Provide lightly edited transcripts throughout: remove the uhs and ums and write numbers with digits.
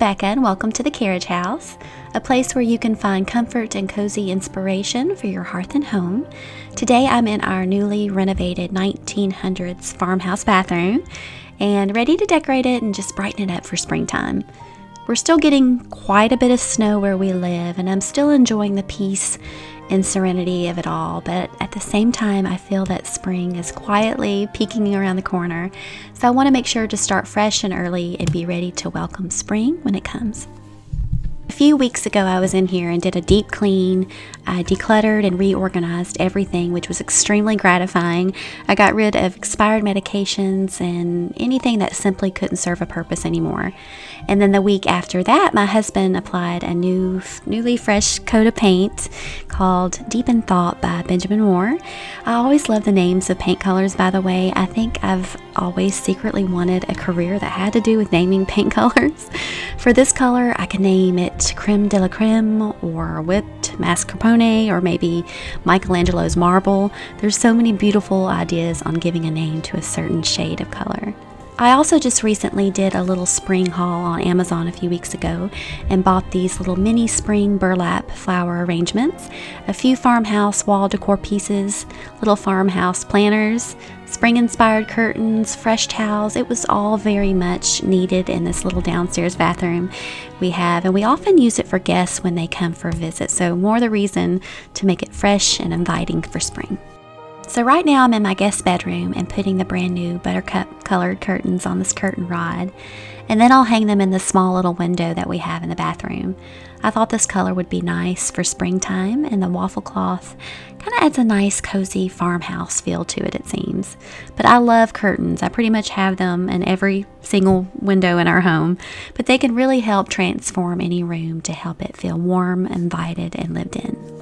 Bekah and welcome to the Carriage House, a place where you can find comfort and cozy inspiration for your hearth and home. Today I'm in our newly renovated 1900s farmhouse bathroom and ready to decorate it and just brighten it up for springtime. We're still getting quite a bit of snow where we live, and I'm still enjoying the peace and serenity of it all, but at the same time I feel that spring is quietly peeking around the corner, so I want to make sure to start fresh and early and be ready to welcome spring when it comes. A few weeks ago I was in here and did a deep clean. I decluttered and reorganized everything, which was extremely gratifying. I got rid of expired medications and anything that simply couldn't serve a purpose anymore. And then the week after that, my husband applied a newly fresh coat of paint called Deep in Thought by Benjamin Moore. I always love the names of paint colors, by the way. I think I've always secretly wanted a career that had to do with naming paint colors. For this color, I could name it Creme de la Creme or Whipped Mascarpone or maybe Michelangelo's Marble. There's so many beautiful ideas on giving a name to a certain shade of color. I also just recently did a little spring haul on Amazon a few weeks ago and bought these little mini spring burlap flower arrangements, a few farmhouse wall decor pieces, little farmhouse planters, spring-inspired curtains, fresh towels. It was all very much needed in this little downstairs bathroom we have, and we often use it for guests when they come for a visit, so more the reason to make it fresh and inviting for spring. So right now I'm in my guest bedroom and putting the brand new buttercup colored curtains on this curtain rod, and then I'll hang them in the small little window that we have in the bathroom. I thought this color would be nice for springtime, and the waffle cloth kind of adds a nice cozy farmhouse feel to it seems. But I love curtains. I pretty much have them in every single window in our home, but they can really help transform any room to help it feel warm, invited, and lived in.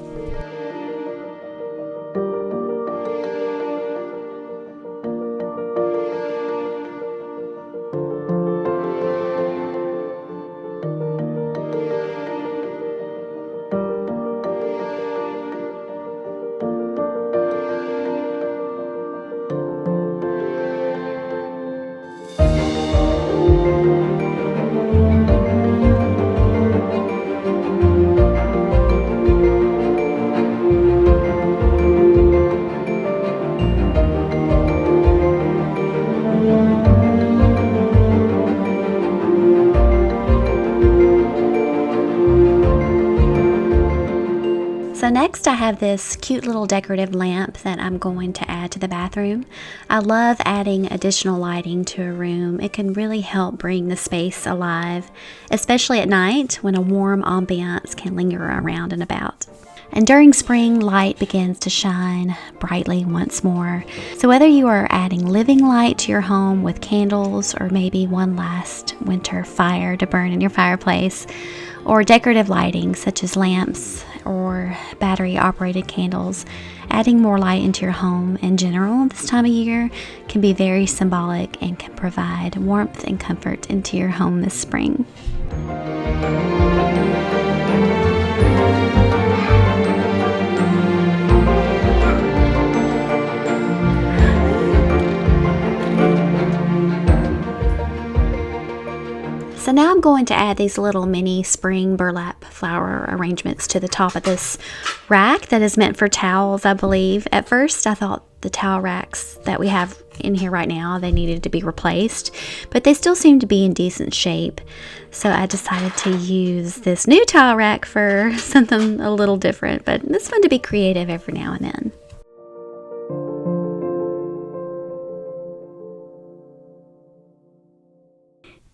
So next I have this cute little decorative lamp that I'm going to add to the bathroom. I love adding additional lighting to a room. It can really help bring the space alive, especially at night when a warm ambiance can linger around and about. And during spring, light begins to shine brightly once more. So whether you are adding living light to your home with candles or maybe one last winter fire to burn in your fireplace, or decorative lighting such as lamps or battery-operated candles, adding more light into your home in general this time of year can be very symbolic and can provide warmth and comfort into your home this spring. So now I'm going to add these little mini spring burlap flower arrangements to the top of this rack that is meant for towels, I believe. At first I thought the towel racks that we have in here right now, they needed to be replaced, but they still seem to be in decent shape. So I decided to use this new towel rack for something a little different, but it's fun to be creative every now and then.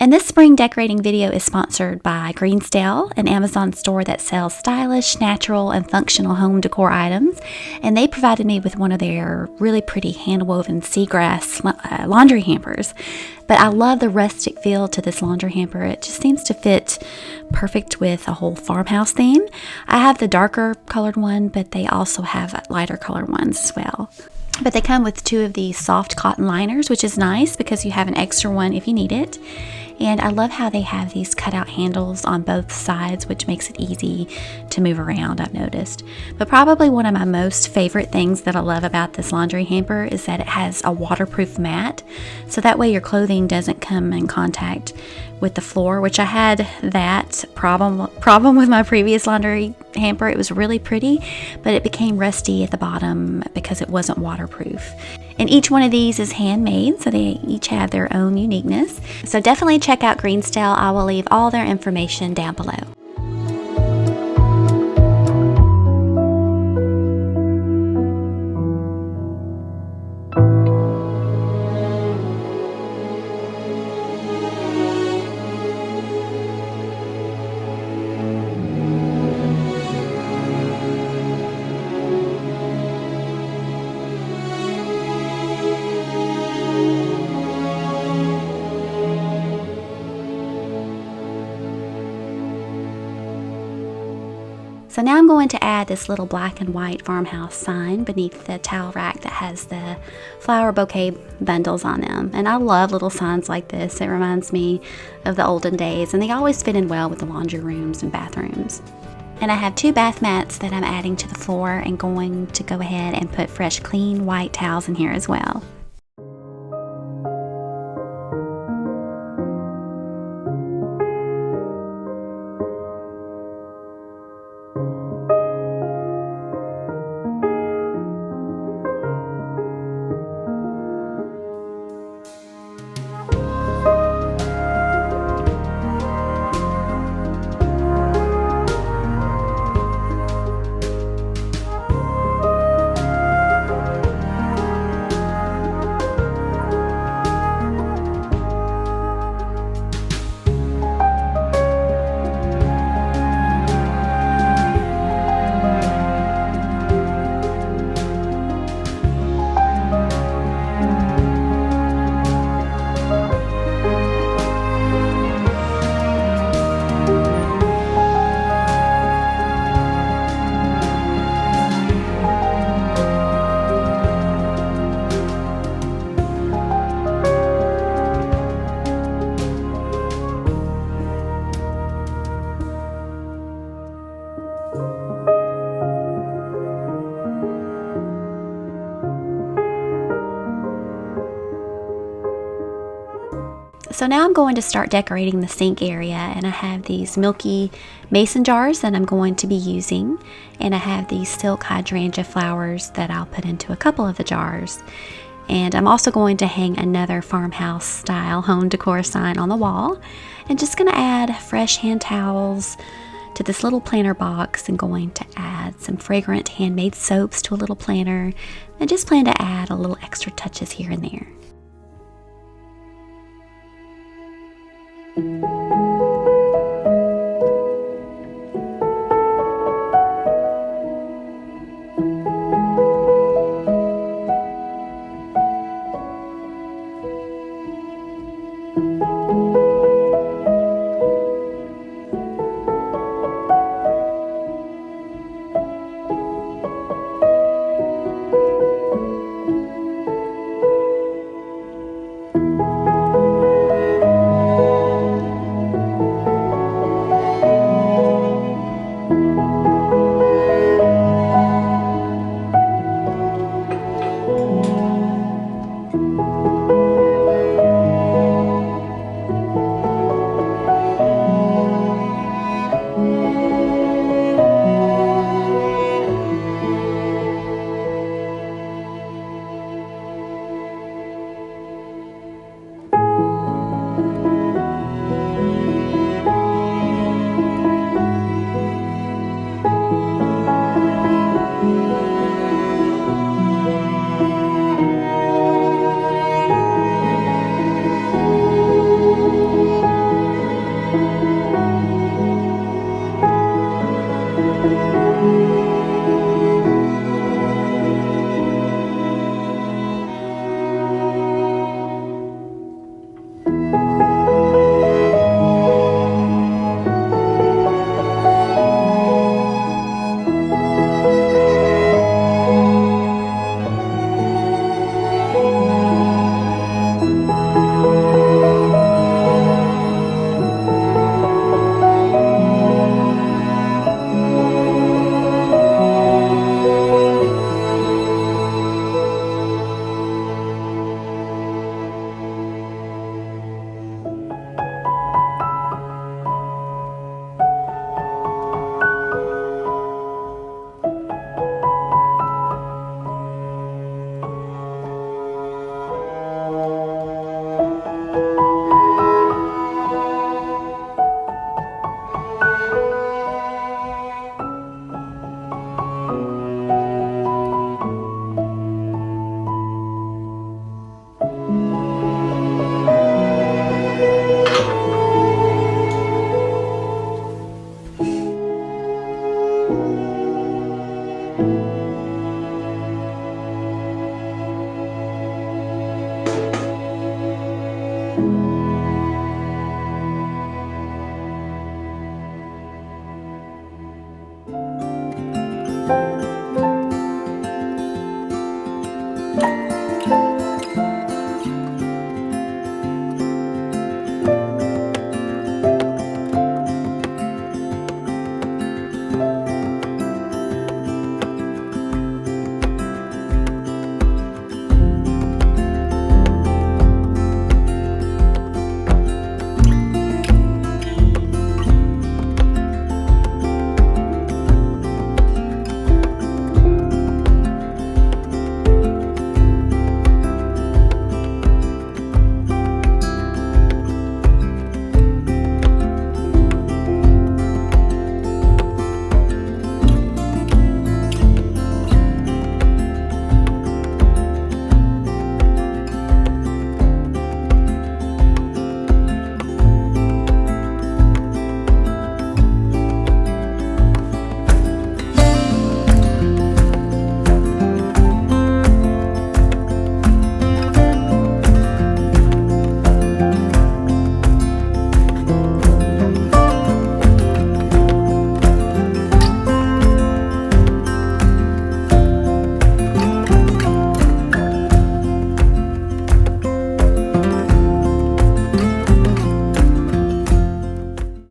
And this spring decorating video is sponsored by Greensdale, an Amazon store that sells stylish, natural, and functional home decor items. And they provided me with one of their really pretty hand-woven seagrass laundry hampers. But I love the rustic feel to this laundry hamper. It just seems to fit perfect with a whole farmhouse theme. I have the darker colored one, but they also have lighter colored ones as well. But they come with two of these soft cotton liners, which is nice because you have an extra one if you need it. And I love how they have these cutout handles on both sides, which makes it easy to move around, I've noticed. But probably one of my most favorite things that I love about this laundry hamper is that it has a waterproof mat. So that way your clothing doesn't come in contact with the floor, which I had that problem with my previous laundry hamper. It was really pretty, but it became rusty at the bottom because it wasn't waterproof. And each one of these is handmade, so they each have their own uniqueness. So definitely check out Greenstyle. I will leave all their information down below. So now I'm going to add this little black and white farmhouse sign beneath the towel rack that has the flower bouquet bundles on them. And I love little signs like this. It reminds me of the olden days, and they always fit in well with the laundry rooms and bathrooms. And I have 2 bath mats that I'm adding to the floor and going to go ahead and put fresh, clean white towels in here as well. So now I'm going to start decorating the sink area, and I have these milky mason jars that I'm going to be using, and I have these silk hydrangea flowers that I'll put into a couple of the jars. And I'm also going to hang another farmhouse style home decor sign on the wall, and just going to add fresh hand towels to this little planter box, and going to add some fragrant handmade soaps to a little planter, and just plan to add a little extra touches here and there.